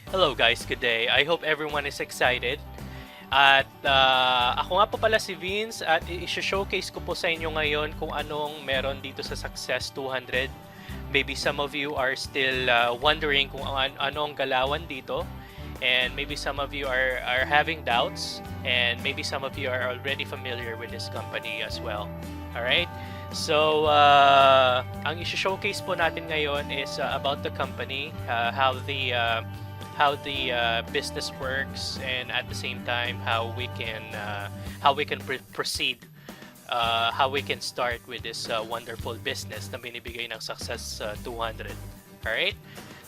Hello guys, good day. I hope everyone is excited. At ako nga po pala si Vince at i-showcase ko po sa inyo ngayon kung anong meron dito sa Success 200. Maybe some of you are still wondering kung ano ang galawan dito. And maybe some of you are having doubts. And maybe some of you are already familiar with this company as well. Alright? So, ang i-showcase po natin ngayon is about the company, how the business works, and at the same time how we can proceed, how we can start with this wonderful business na binibigay ng Success 200. All right.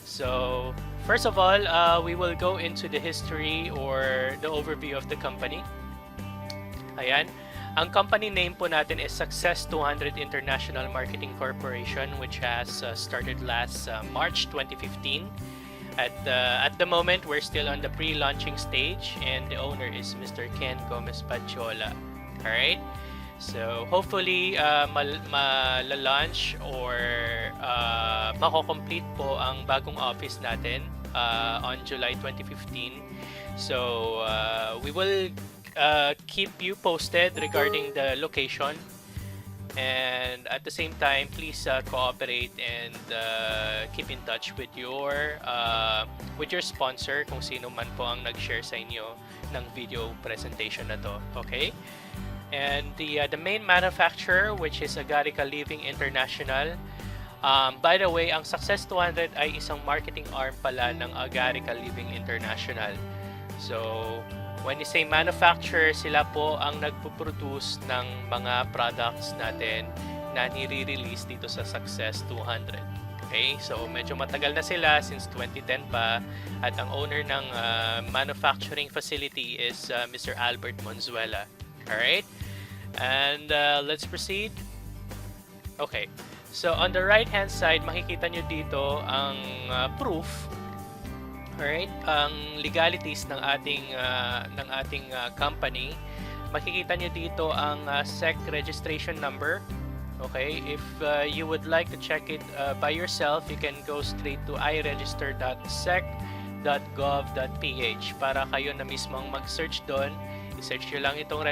So first of all, we will go into the history or the overview of the company. Ayan. Ang company name po natin is Success 200 International Marketing Corporation, which has started last March 2015. At the moment, we're still on the pre-launching stage, and the owner is Mr. Ken Gomez Pachola. All right. So hopefully, malalaunch or mako-complete po ang bagong office natin on July 2015. So we will keep you posted regarding the location. And at the same time, please cooperate and keep in touch with your sponsor kung sino man po ang nag-share sa inyo ng video presentation na to. Okay? And the main manufacturer, which is Agarica Living International. By the way, ang Success 200 ay isang marketing arm pala ng Agarica Living International. So when you say manufacturer, sila po ang nagpo-produce ng mga products natin na nire-release dito sa Success 200. Okay? So medyo matagal na sila, since 2010 pa, at ang owner ng manufacturing facility is Mr. Albert Monzuela. Alright? And let's proceed. Okay. So on the right hand side, makikita nyo dito ang proof. Alright, ang legalities ng ating company. Makikita nyo dito ang SEC registration number. Okay, if you would like to check it by yourself, you can go straight to iregister.sec.gov.ph para kayo na mismo ang mag-search doon. I-search nyo lang itong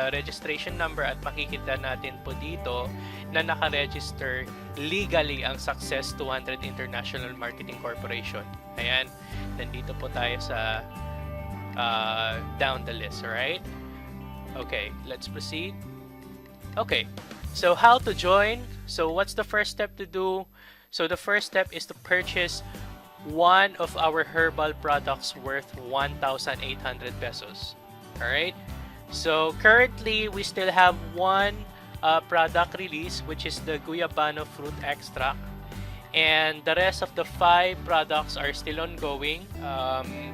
registration number at makikita natin po dito na naka-register legally ang Success 200 International Marketing Corporation. Ayan, nandito po tayo sa down the list, alright? Okay, let's proceed. Okay, so how to join? So what's the first step to do? So the first step is to purchase one of our herbal products worth 1,800 pesos. Alright, so currently we still have one product release, which is the Guyabano fruit extract, and the rest of the 5 products are still ongoing.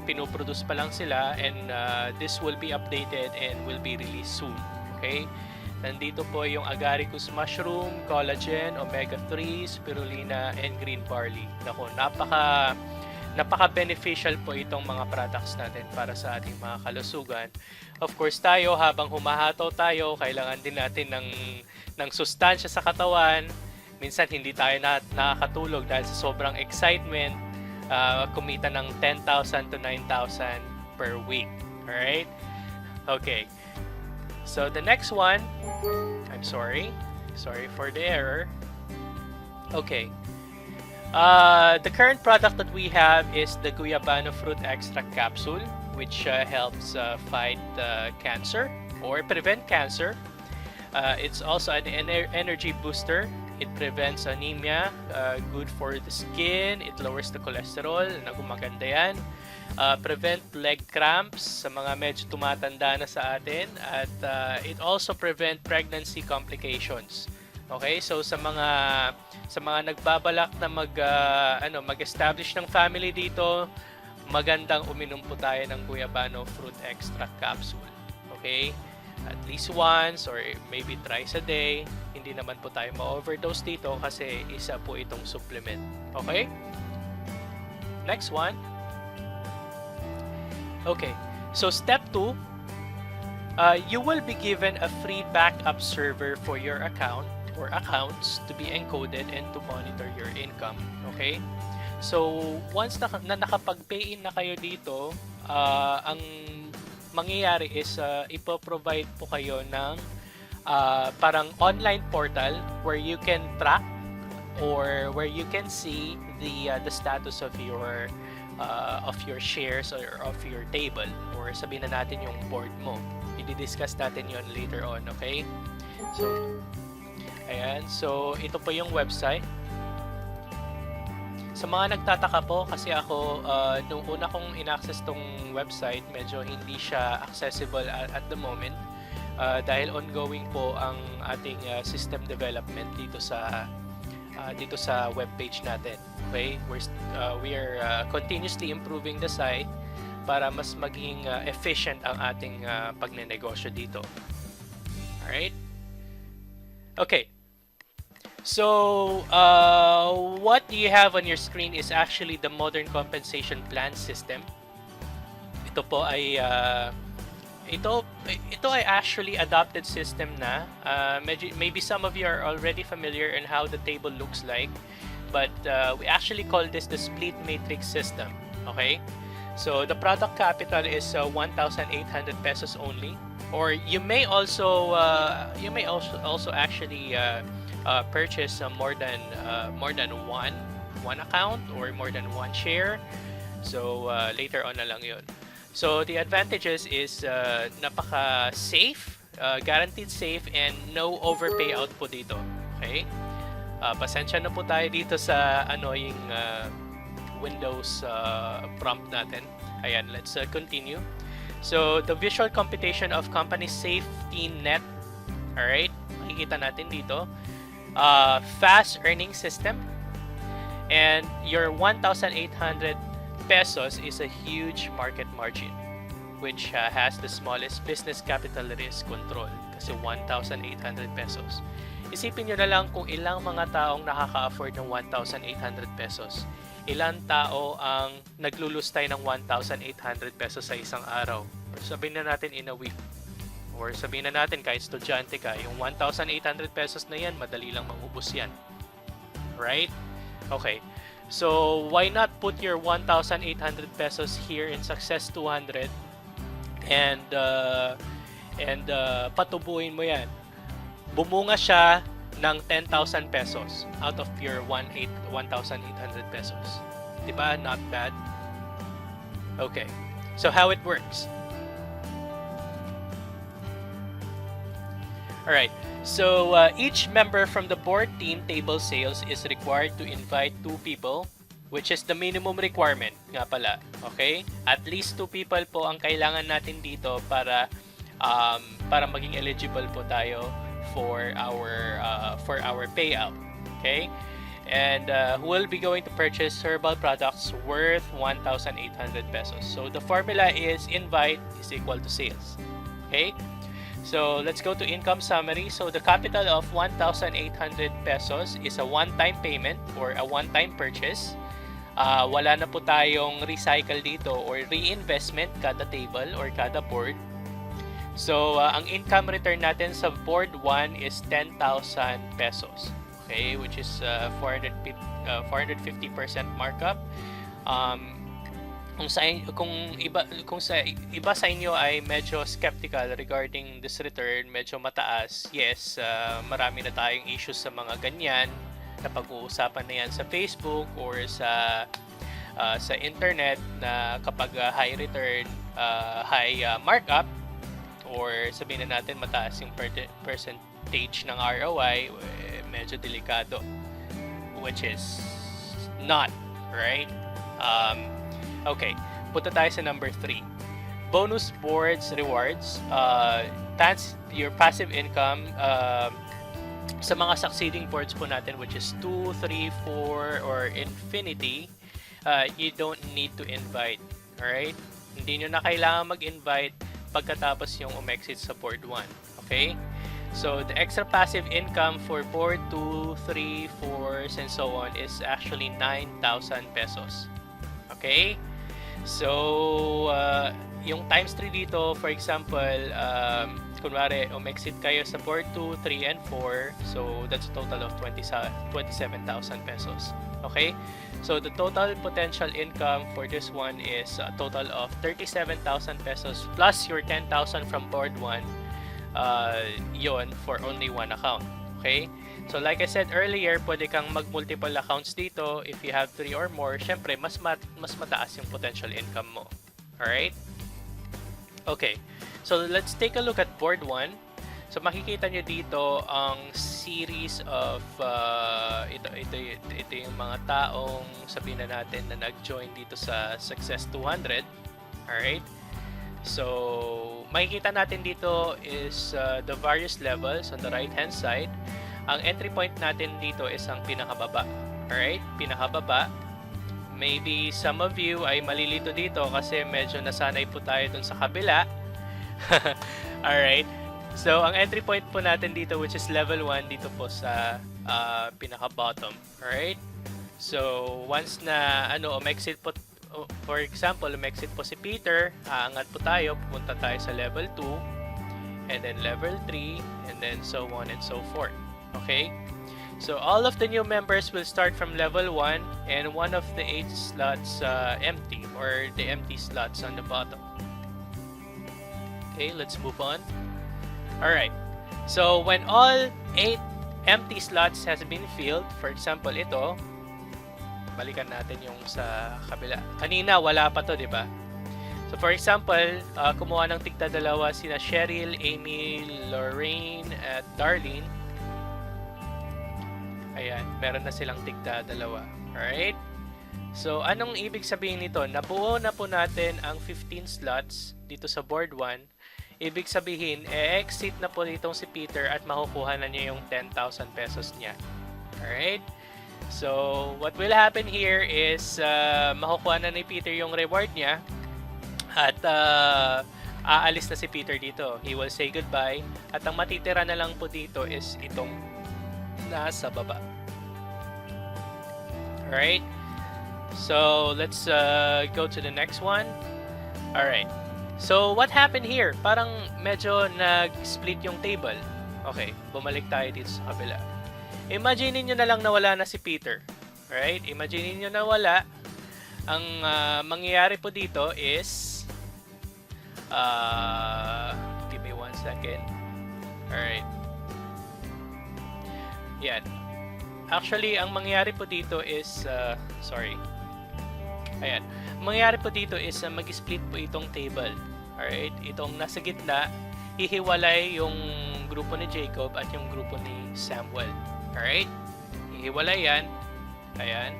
Pinoproduce pa lang sila, and this will be updated and will be released soon. Okay, nandito po yung agaricus mushroom, collagen, omega-3, spirulina, and green barley. Naku, napaka-beneficial po itong mga products natin para sa ating mga kalusugan. Of course, tayo habang humahataw tayo, kailangan din natin ng sustansya sa katawan. Minsan hindi tayo nakakatulog dahil sa sobrang excitement, kumita ng 10,000 to 9,000 per week. Alright? Okay. So the next one, I'm sorry for the error. Okay. The current product that we have is the Guyabano fruit extract capsule, which helps fight cancer or prevent cancer. It's also an energy booster. It prevents anemia, good for the skin. It lowers the cholesterol, maganda yan. Prevent leg cramps sa mga medyo tumatanda na sa atin. At it also prevent pregnancy complications. Okay, so sa mga nagbabalak na mag-establish ng family dito, magandang uminom po tayo ng Guyabano fruit extract capsule. Okay? At least once or maybe thrice a day. Hindi naman po tayo ma-overdose dito kasi isa po itong supplement. Okay? Next one. Okay. So step 2, you will be given a free backup server for your account or accounts to be encoded and to monitor your income. Okay? So, once na nakapag-pay in na kayo dito, ang mangyayari is ipoprovide po kayo ng parang online portal where you can track or where you can see the status of your shares or of your table, or sabihin na natin yung board mo. I-discuss natin yon later on, okay? So, ayan. So, ito po yung website. Sa mga nagtataka po, kasi ako, nung una kong in-access tong website, medyo hindi siya accessible at the moment dahil ongoing po ang ating system development dito sa webpage natin. Okay? We are continuously improving the site para mas maging efficient ang ating pagnenegosyo dito. Alright? Okay. So, what you have on your screen is actually the Modern Compensation Plan system. Ito po ay ito ay actually adopted system na. Maybe some of you are already familiar in how the table looks like, but we actually call this the split matrix system. Okay, so the product capital is 1,800 pesos only, or you may also actually purchase more than one account or more than one share. So later on na lang yun. So the advantages is napaka-safe, guaranteed safe, and no overpayout po dito. Okay? Pasensya na po tayo dito sa annoying Windows prompt natin. Ayan, let's continue. So the visual computation of company safety net. Alright, makikita natin dito. Fast earning system. And your 1,800 pesos is a huge market margin, which has the smallest business capital risk control, kasi 1,800 pesos. Isipin nyo na lang kung ilang mga taong nakaka-afford ng 1,800 pesos. Ilang tao ang naglulustay ng 1,800 pesos sa isang araw. Or sabihin na natin in a week. Or sabihin na natin kahit estudyante ka, yung 1,800 pesos na yan, madali lang maubos yan. Right? Okay. So, why not put your 1,800 pesos here in Success 200 and patubuin mo yan. Bumunga siya ng 10,000 pesos out of your 1,800 pesos. Diba? Not bad. Okay. So, how it works. Alright. So, each member from the board team table sales is required to invite 2 people, which is the minimum requirement nga pala. Okay? At least 2 people po ang kailangan natin dito para maging eligible po tayo for our payout. Okay? And who will be going to purchase herbal products worth 1,800 pesos. So, the formula is invite is equal to sales. Okay? So, let's go to income summary. So, the capital of 1,800 pesos is a one-time payment or a one-time purchase. Wala na po tayong recycle dito or reinvestment kada table or kada board. So, ang income return natin sa board 1 is 10,000 pesos. Okay, which is 450% markup. Kung sa iba sa inyo ay medyo skeptical regarding this return, medyo mataas, yes, marami na tayong issues sa mga ganyan na pag-uusapan na yan sa Facebook or sa internet na kapag high return, high markup, or sabihin na natin mataas yung percentage ng ROI, medyo delikado, which is not, right? Okay, punta tayo sa number 3. Bonus boards rewards. That's your passive income sa mga succeeding boards po natin, which is 2, 3, 4, or infinity. You don't need to invite. Alright? Hindi nyo na kailangan mag-invite pagkatapos yung umexit sa board 1. Okay? So, the extra passive income for board 2, 3, 4, and so on is actually 9,000 pesos. Okay? So, yung times 3 dito, for example, kunwari, umexit kayo sa board 2, 3, and 4. So, that's a total of 27,000 pesos. Okay? So, the total potential income for this one is a total of 37,000 pesos plus your 10,000 from board 1. Yon for only one account. Okay? So, like I said earlier, pwede kang mag-multiple accounts dito. If you have 3 or more, syempre, mas mataas yung potential income mo. Alright? Okay. So, let's take a look at board 1. So, makikita nyo dito ang series of ito yung mga taong sabihin na natin na nag-join dito sa Success 200. Alright? So, makikita natin dito is the various levels on the right-hand side. Ang entry point natin dito is ang pinakababa. Alright? Pinakababa. Maybe some of you ay malilito dito kasi medyo nasanay po tayo dun sa kabila. Alright? So, ang entry point po natin dito which is level 1 dito po sa pinaka-bottom. Alright? So, once na umexit po, for example, umexit po si Peter, aangat po tayo, pupunta tayo sa level 2, and then level 3, and then so on and so forth. Okay? So, all of the new members will start from level 1 and one of the 8 slots empty or the empty slots on the bottom. Okay, let's move on. Alright. So, when all 8 empty slots has been filled, for example, ito, balikan natin yung sa kabila. Kanina, wala pa to, di ba? So, for example, kumuha ng tigda dalawa sina Cheryl, Amy, Lorraine, at Darlene. Ayan, meron na silang tigda dalawa. Alright? So, anong ibig sabihin nito? Nabuo na po natin ang 15 slots dito sa board 1. Ibig sabihin, exit na po ditong si Peter at makukuha na niya yung 10,000 pesos niya. Alright? So, what will happen here is makukuha na ni Peter yung reward niya at aalis na si Peter dito. He will say goodbye at ang matitira na lang po dito is itong nasa baba. Alright? So, let's go to the next one. Alright. So, what happened here? Parang medyo nag-split yung table. Okay, bumalik tayo dito sa kabila. Imagine nyo na lang na wala na si Peter. Alright? Imagine nyo na wala. Ang mangyayari po dito is give me 1 second. Alright. Yan. Actually, ang mangyayari po dito is sorry. Ayan. Ang mangyayari po dito is mag-split po itong table. Alright? Itong nasa gitna, hihiwalay yung grupo ni Jacob at yung grupo ni Samuel. Alright? Hihiwalay yan. Ayan.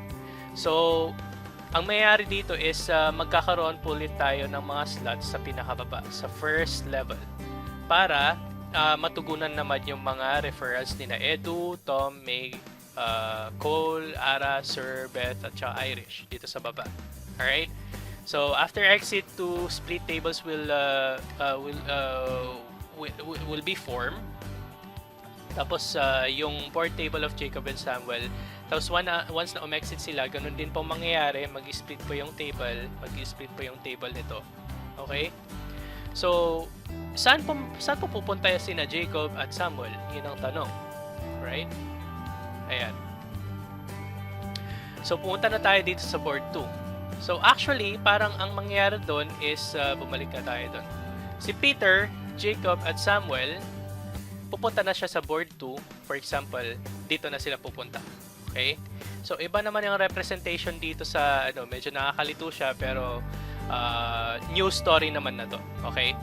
So, ang mangyayari dito is magkakaroon po ulit tayo ng mga slots sa pinakababa, sa first level. Para matugunan naman yung mga referrals ni na Edu, Tom, May, Cole, Ara, Sir, Beth, at saka Irish dito sa baba. Alright? So, after exit, 2 split tables will be formed. Tapos, yung board table of Jacob and Samuel. Tapos, once na umexit sila, ganun din po mangyayari. Mag-split po yung table. Mag-split po yung table nito. Okay? So, saan po pupunta sina Jacob at Samuel? Yun ang tanong. Right? Ayan. So, pumunta na tayo dito sa board 2. So, actually, parang ang mangyayari doon is, bumalik na tayo doon. Si Peter, Jacob, at Samuel, pupunta na siya sa board 2. For example, dito na sila pupunta. Okay? So, iba naman yung representation dito sa, medyo nakakalito siya, pero new story naman na to. Okay?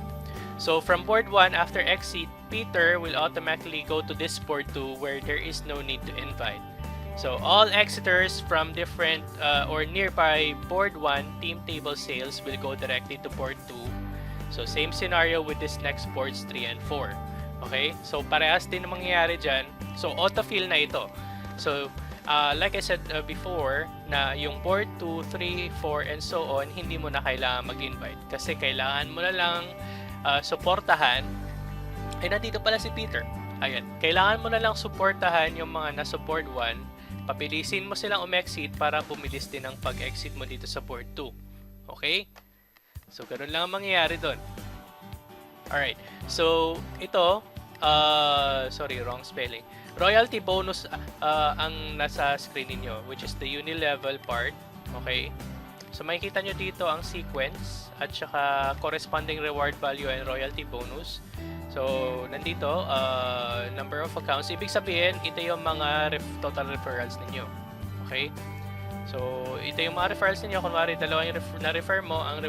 So, from board 1, after exit, Peter will automatically go to this board 2 where there is no need to invite. So, all exiters from different or nearby board 1 team table sales will go directly to board 2. So, same scenario with this next boards 3 and 4. Okay? So, parehas din ang mangyayari dyan. So, autofill na ito. So, like I said before, na yung board 2, 3, 4, and so on, hindi mo na kailangan mag-invite. Kasi kailangan mo na lang suportahan. Ay, nandito pala si Peter. Ayan. Kailangan mo na lang suportahan yung mga nasa board 1. Pabilisin mo silang umexit para bumilis din ang pag-exit mo dito sa board 2. Okay? So, ganun lang ang mangyayari doon. Alright. So, ito, sorry, wrong spelling. Royalty bonus ang nasa screen niyo, which is the uni-level part. Okay? So, makikita nyo dito ang sequence at saka corresponding reward value and royalty bonus. So, nandito, number of accounts. Ibig sabihin, ito yung mga total referrals ninyo. Okay? So, ito yung mga referrals ninyo. Kunwari, dalawa yung na-refer mo, ang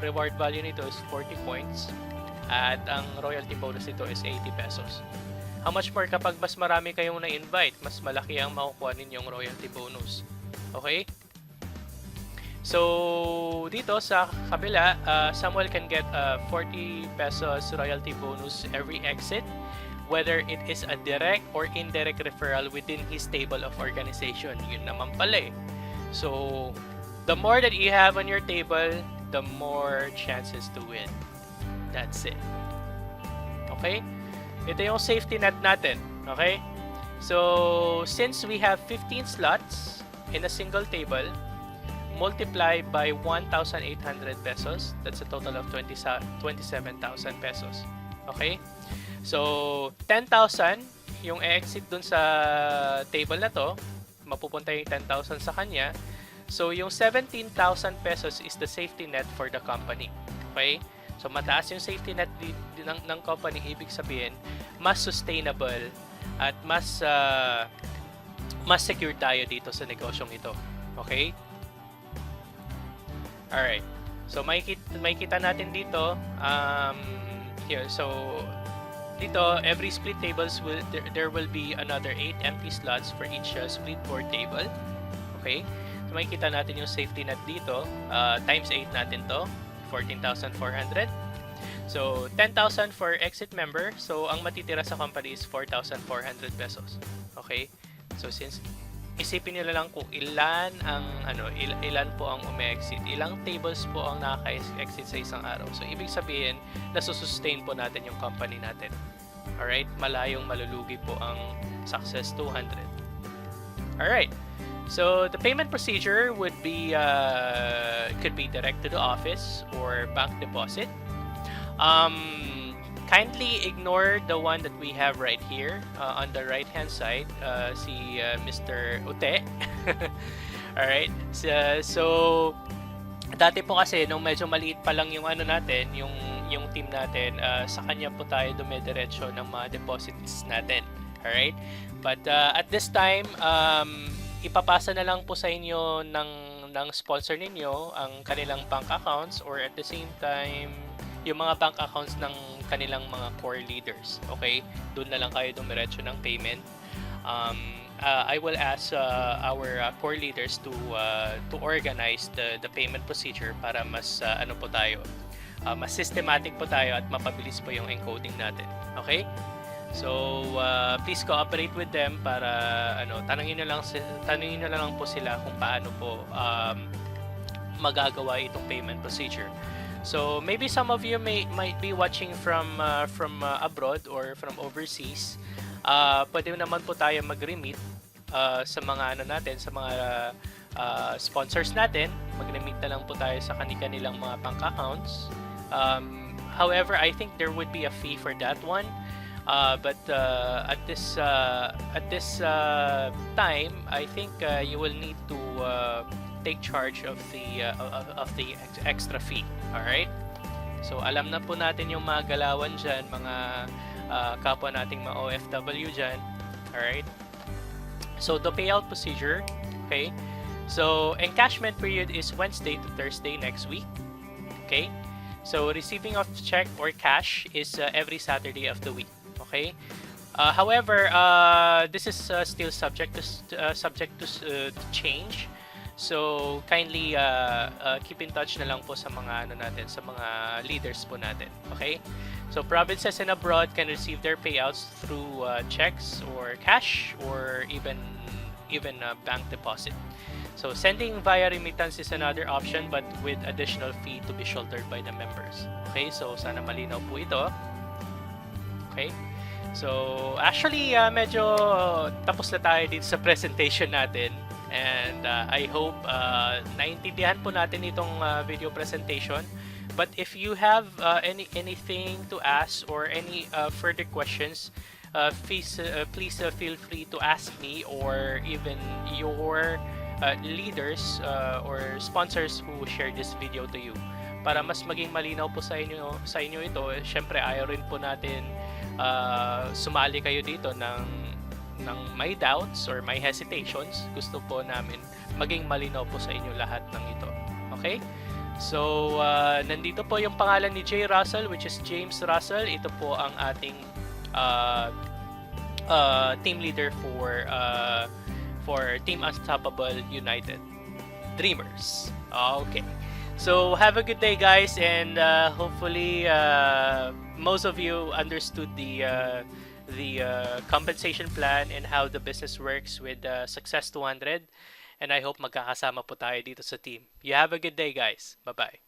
reward value nito is 40 points. At ang royalty bonus nito is 80 pesos. How much more kapag mas marami kayong na-invite, mas malaki ang makukuha ninyong royalty bonus. Okay? So, dito sa kabila, Samuel can get 40 pesos royalty bonus every exit, whether it is a direct or indirect referral within his table of organization. Yun naman pala eh. So, the more that you have on your table, the more chances to win. That's it. Okay? Ito yung safety net natin. Okay? So, since we have 15 slots in a single table, multiply by 1,800 pesos. That's a total of 27,000 pesos. Okay? So, 10,000 yung exit dun sa table na to, mapupunta yung 10,000 sa kanya. So, yung 17,000 pesos is the safety net for the company. Okay? So, mataas yung safety net ng company. Ibig sabihin, mas sustainable at mas secure tayo dito sa negosyong ito. Okay? Alright. So, makikita natin dito. Here. So, dito, every split tables there will be another 8 empty slots for each split board table. Okay? So, makikita natin yung safety net dito. Times 8 natin to. 14,400. So, 10,000 for exit member. So, ang matitira sa company is 4,400 pesos. Okay? So, since isipin nyo lang kung ilan po ang umi-exit, ilang tables po ang nakaka-exit sa isang araw. So, ibig sabihin, nasusustain po natin yung company natin. Alright? Malayong malulugi po ang Success 200. Alright. So, the payment procedure would be, could be direct to the office or bank deposit. Kindly ignore the one that we have right here on the right hand side, si Mr. Ute. Alright, so dati po kasi nung medyo maliit pa lang yung ano natin, yung team natin, sa kanya po tayo dumediretso ng mga deposits natin. Alright, but at this time, ipapasa na lang po sa inyo ng sponsor ninyo ang kanilang bank accounts, or at the same time yung mga bank accounts ng kanilang mga core leaders. Okay? Doon na lang kayo dumiretso ng payment. I will ask our core leaders to organize the payment procedure para mas ano po tayo, mas systematic po tayo at mapabilis po yung encoding natin. Okay? So, please cooperate with them para tanungin na lang po sila kung paano po magagawa itong payment procedure. So maybe some of you might be watching from abroad or from overseas. Pwede naman po tayo mag-remit sa mga natin, sa mga sponsors natin. Mag-remit na lang po tayo sa kanilang mga bank accounts. However, I think there would be a fee for that one. But at this time, I think you will need to take charge of the extra fee. Alright? So, alam na po natin yung mga galawan dyan, mga kapwa nating mga OFW dyan. Alright? So, the payout procedure, okay? So, encashment period is Wednesday to Thursday next week. Okay? So, receiving of check or cash is every Saturday of the week. Okay? However, this is still subject to change. So, kindly keep in touch na lang po sa mga sa mga leaders po natin. Okay? So, provinces and abroad can receive their payouts through checks or cash or even bank deposit. So, sending via remittance is another option but with additional fee to be shouldered by the members. Okay? So, sana malinaw po ito. Okay? So, actually, medyo tapos na tayo dito sa presentation natin. And I hope naintindihan po natin itong video presentation. But if you have anything to ask or any further questions, please feel free to ask me or even your leaders or sponsors who share this video to you. Para mas maging malinaw po sa inyo ito, syempre ayaw rin po natin sumali kayo dito ng may doubts or may hesitations. Gusto po namin maging malinaw po sa inyo lahat ng ito. Okay? So, nandito po yung pangalan ni Jay Russell, which is James Russell. Ito po ang ating team leader for Team Unstoppable United Dreamers. Okay. So, have a good day, guys, and hopefully most of you understood the compensation plan and how the business works with Success 200. And I hope magkakasama po tayo dito sa team. You have a good day, guys. Bye-bye.